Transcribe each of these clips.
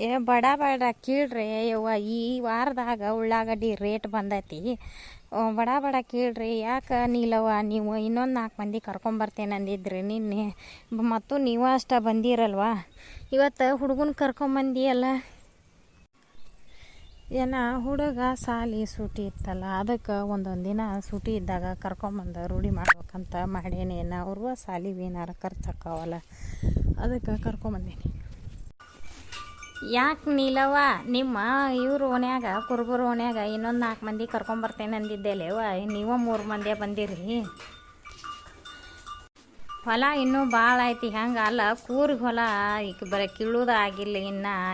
ಏ ಬಡ ಬಡ ಕೀಳ್ರಿ ಯವ್ವ, ಈ ವಾರದಾಗ ಉಳ್ಳಾಗಡ್ಡಿ ರೇಟ್ ಬಂದೈತಿ. ಬಡ ಬಡ ಕೀಳ್ರಿ. ಯಾಕೆ ನೀಲವ್ವ, ನೀವು ಇನ್ನೊಂದು 4 ಮಂದಿ ಕರ್ಕೊಂಬರ್ತೇನೆ ಅಂದಿದ್ರಿ ನಿನ್ನೆ, ಮತ್ತು ನೀವು ಅಷ್ಟ ಬಂದಿರಲ್ವ. ಇವತ್ತು ಹುಡುಗನ ಕರ್ಕೊಂಬಂದಿಯಲ್ಲ. ಹುಡುಗ ಸಾಲಿ ಸೂಟಿ ಇತ್ತಲ್ಲ, ಅದಕ್ಕೆ ಒಂದೊಂದು ದಿನ ಸೂಟಿ ಇದ್ದಾಗ ಕರ್ಕೊಂಬಂದು ರೂಢಿ ಮಾಡ್ಬೇಕಂತ ಮಾಡೇನೇನ. ಅವ್ರು ಸಾಲಿಗೆ ಏನಾರ ಖರ್ಚಾಕವಲ್ಲ, ಅದಕ್ಕೆ ಕರ್ಕೊಂಬಂದೀನಿ. ಯಾಕೆ ನೀಲವ್ವ, ನಿಮ್ಮ ಇವ್ರ ಓಣ್ಯಾಗ ಕುರುಬರು ಓಣ್ಯಾಗ ಇನ್ನೊಂದು 4 ಮಂದಿ ಕರ್ಕೊಂಬರ್ತೇನೆ ಅಂದಿದ್ದೇಲೇವ, ನೀವು 3 ಮಂದಿ ಬಂದಿರಿ. ಹೊಲ ಇನ್ನೂ ಭಾಳ ಐತಿ. ಹಂಗೆ ಅಲ್ಲ, ಕೂರಿಗೆ ಹೊಲ ಈಗ ಬರೀ ಕೀಳೋದು ಆಗಿಲ್ಲ.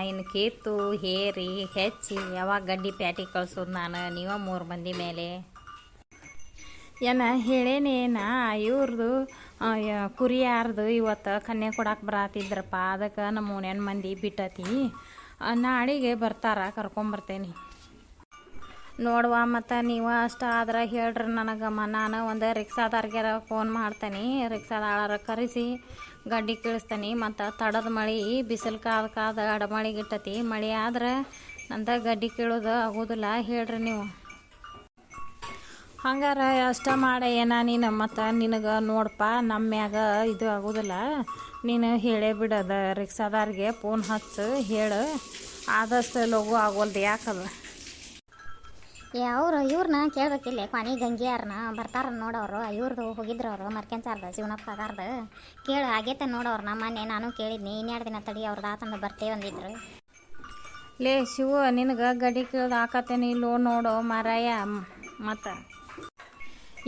ಇನ್ನು ಕಿತ್ತು ಹೇರಿ ಹೆಚ್ಚಿ ಯಾವಾಗ ಗಡ್ಡಿ ಪ್ಯಾಟಿ ಕಳ್ಸೋದು ನಾನು, ನೀವು 3 ಮಂದಿ ಮೇಲೆ ಹೇಳೇನೇನ. ಇವ್ರದ್ದು ಕುರಿ ಯಾರ್ದು ಇವತ್ತು ಕನ್ಯೆ ಕೊಡಕ್ಕೆ ಬರತ್ತಿದ್ರಪ್ಪ, ಅದಕ್ಕೆ ನಮ್ಮ ಓಣ್ಯಾನ ಮಂದಿ ಬಿಟ್ಟತಿ. ನಾಳೆಗೆ ಬರ್ತಾರ, ಕರ್ಕೊಂಬರ್ತೇನೆ ನೋಡುವ. ಮತ್ತು ನೀವು ಅಷ್ಟ ಆದ್ರೆ ಹೇಳ್ರಿ ನನಗೆ. ನಾನು ಒಂದು ರಿಕ್ಷಾದಾರ್ಗ್ಯಾರ ಫೋನ್ ಮಾಡ್ತೇನೆ, ರಿಕ್ಷಾದಾಳರ ಕರೆಸಿ ಗಡ್ಡಿ ಕಳಿಸ್ತೀನಿ. ಮತ್ತು ತಡದ ಮಳೆ, ಬಿಸಿಲು ಕಾದ ಅಡಮಳಿಗೆ ಇಟ್ಟತಿ. ಮಳೆ ಆದ್ರೆ ನಂದು ಗಡ್ಡಿ ಕೀಳೋದು ಆಗೋದಿಲ್ಲ, ಹೇಳ್ರಿ ನೀವು. ಹಂಗಾರ ಅಷ್ಟ ಮಾಡ ನೀನು. ಮತ್ತು ನಿನಗೆ ನೋಡಪ್ಪ, ನಮ್ಮ ಮ್ಯಾಗ ಇದು ಆಗೋದಿಲ್ಲ, ನೀನು ಹೇಳೇ ಬಿಡೋದು. ರಿಕ್ಷಾದಾರಿಗೆ ಫೋನ್ ಹಚ್ಚು ಹೇಳು, ಆದಷ್ಟು ಲಘು ಆಗೋಲ್ದು. ಯಾಕದ ಇವ್ರನ್ನ ಕೇಳ್ಬೇಕಿಲ್ಲ, ಕ್ವಾನಿ ಗಂಗಿಯಾರನ್ನ ಬರ್ತಾರ ನೋಡೋರು. ಇವ್ರದ್ದು ಹೋಗಿದ್ರು ಅವರು ಮರ್ಕೆಂಚಾರ್ದು ಶಿವನಪ್ಪ ಕಾಗಾರ್ದು. ಕೇಳು ಆಗೈತೆ ನೋಡೋರ್ನ. ಮೊನ್ನೆ ನಾನು ಕೇಳಿದ್ನಿ, 2 ದಿನ ತಡಿ ಅವ್ರದ್ದು ಆತಂದು ಬರ್ತೇವೆ ಅಂದಿದ್ರು. ಲೇ ಶಿವ, ನಿನಗೆ ಗಡ್ಡಿ ಕೀಳ್ದು ಹಾಕತ್ತೇನೆ ಇಲ್ಲೋ ನೋಡೋ ಮಾರಾಯ. ಮತ್ತು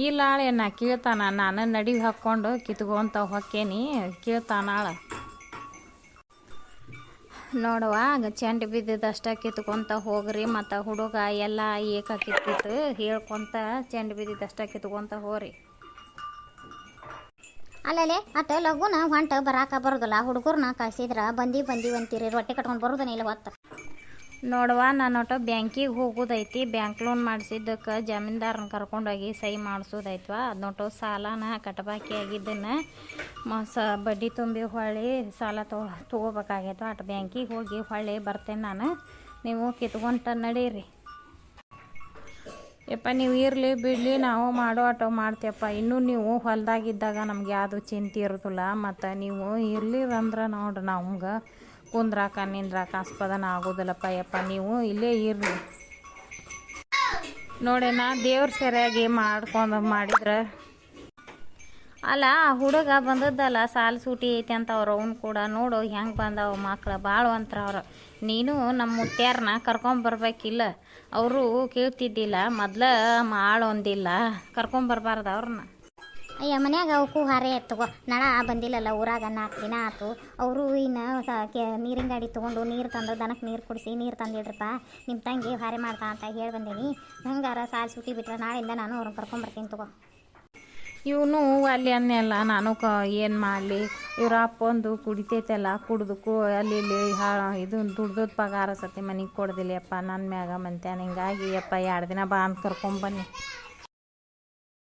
ಇಲ್ಲ ನಾ ಕೀಳ್ತಾನ, ನಾನು ನಡಿ ಹಾಕ್ಕೊಂಡು ಕಿತ್ಕೊಂತ ಹೊಕ್ಕೇನಿ, ಕೀಳ್ತಾನಾಳ ನೋಡುವ. ಚೆಂಡು ಬಿದ್ದಿದ್ದಷ್ಟ ಕಿತ್ಕೊಂತ ಹೋಗ್ರಿ. ಮತ್ತು ಹುಡುಗ ಎಲ್ಲ ಏಕ ಕಿತ್ತಿತ್ತು ಹೇಳ್ಕೊಂತ ಚೆಂಡು ಬಿದ್ದಿದ್ದಷ್ಟ ಕಿತ್ಕೊಂತ ಹೋಗ್ರಿ. ಅಲ್ಲೇ ಅಟ್ಟು ಲಘುನ ಹೊಂಟ ಬರಾಕ ಬರೋದಿಲ್ಲ. ಹುಡುಗರ್ನ ಕಳ್ಸಿದ್ರ ಬಂದಿ ಅಂತೀರಿ, ರೊಟ್ಟಿ ಕಟ್ಕೊಂಡು ಬರೋದನ್ನ ಇಲ್ಲ ಹೊತ್ತು. ನೋಡುವ, ನಾನು ಒಟ್ಟು ಬ್ಯಾಂಕಿಗೆ ಹೋಗೋದೈತಿ. ಬ್ಯಾಂಕ್ ಲೋನ್ ಮಾಡಿಸಿದ್ದಕ್ಕೆ ಜಮೀನ್ದಾರನ ಕರ್ಕೊಂಡೋಗಿ ಸಹಿ ಮಾಡಿಸೋದೈತ್ವ. ಅದನ್ನೊಟ್ಟು ಸಾಲನ ಕಟ್ಟಬಾಕಿ ಆಗಿದ್ದನ್ನು ಬಡ್ಡಿ ತುಂಬಿ ಹೊಳ್ಳಿ ಸಾಲ ತೊಗೋಬೇಕಾಗೈತೆ. ಅಟ್ಟು ಬ್ಯಾಂಕಿಗೆ ಹೋಗಿ ಹೊಳ್ಳಿ ಬರ್ತೇನೆ ನಾನು. ನೀವು ಕಿತ್ಕೊಂತ ನಡೀರಿ. ಯಪ್ಪ, ನೀವು ಇರಲಿ ಬಿಡಲಿ, ನಾವು ಮಾಡೋ ಆಟೋ ಮಾಡ್ತೀಯಪ್ಪ. ಇನ್ನೂ ನೀವು ಹೊಲ್ದಾಗಿದ್ದಾಗ ನಮ್ಗೆ ಯಾವುದು ಚಿಂತೆ ಇರೋದಿಲ್ಲ. ಮತ್ತು ನೀವು ಇರ್ಲಿರಂದ್ರೆ ನೋಡ್ರಿ, ನಮ್ಗೆ ಕುಂದ್ರಾಕ ನಿಂದ್ರಾಕ ಆಸ್ಪದನ ಆಗೋದಿಲ್ಲಪ್ಪ. ಯಪ್ಪ, ನೀವು ಇಲ್ಲೇ ಇರ್ಲಿ ನೋಡಿ. ದೇವ್ರ ಸರಿಯಾಗಿ ಮಾಡಿದ್ರೆ ಅಲ್ಲ. ಹುಡುಗ ಬಂದದ್ದಲ್ಲ, ಸಾಲ ಸೂಟಿ ಐತೆ ಅಂತ ಅವ್ನು ಕೂಡ ನೋಡು ಹೆಂಗೆ ಬಂದವು ಮಕ್ಳು ಭಾಳ ಅಂತರ. ಅವ್ರು ನೀನು ನಮ್ಮ ಮುತ್ಯಾರನ್ನ ಕರ್ಕೊಂಬರ್ಬೇಕಿಲ್ಲ. ಅವರು ಕೇಳ್ತಿದ್ದಿಲ್ಲ, ಮೊದ್ಲು ಮಾಡೊಂದಿಲ್ಲ, ಕರ್ಕೊಂಬರ್ಬಾರ್ದು ಅವ್ರನ್ನ. ಅಯ್ಯ, ಮನ್ಯಾಗ ಅವಕ್ಕೂ ಹಾರೇ ತಗೋ. ನಳ ಬಂದಿಲ್ಲಲ್ಲ ಊರಾಗ 4 ದಿನ ಆಯ್ತು. ಅವರು ಇನ್ನು ನೀರಿನ ಗಾಡಿ ತೊಗೊಂಡು ನೀರು ತಂದು ದನಕ್ಕೆ ನೀರು ಕುಡಿಸಿ ನೀರು ತಂದಿಡ್ರಪ್ಪ. ನಿಮ್ಮ ತಂಗಿ ಹಾರೆ ಮಾಡ್ತಾ ಅಂತ ಹೇಳಿ ಬಂದೀನಿ. ಹಂಗಾರ ಸಾಲ ಸೂಟಿ ಬಿಟ್ರೆ ನಾಳೆಯಿಂದ ನಾನು ಅವ್ರನ್ನ ಕರ್ಕೊಂಬರ್ತೀನಿ ತಗೋ. ಇವನು ಅಲ್ಲಿ ಅನ್ನೆಲ್ಲ ನಾನು ಏನು ಮಾಡಲಿ. ಇವ್ರ ಅಪ್ಪಂದು ಕುಡಿತೈತೆಲ್ಲ, ಕುಡ್ದಕ್ಕೂ ಅಲ್ಲಿ ಇಲ್ಲಿ ಇದು ದುಡ್ದು ಪಗಾರ ಸತಿ ಮನೆಗೆ ಕೊಡ್ದಿಲ್ಲ. ಯಪ್ಪ, ನನ್ನ ಮ್ಯಾಗ ಮಂತ್ಯಾನ. ಹಿಂಗಾಗಿ ಯಪ್ಪ 2 ದಿನ ಬಾ ಅಂತ ಕರ್ಕೊಂಬನ್ನಿ.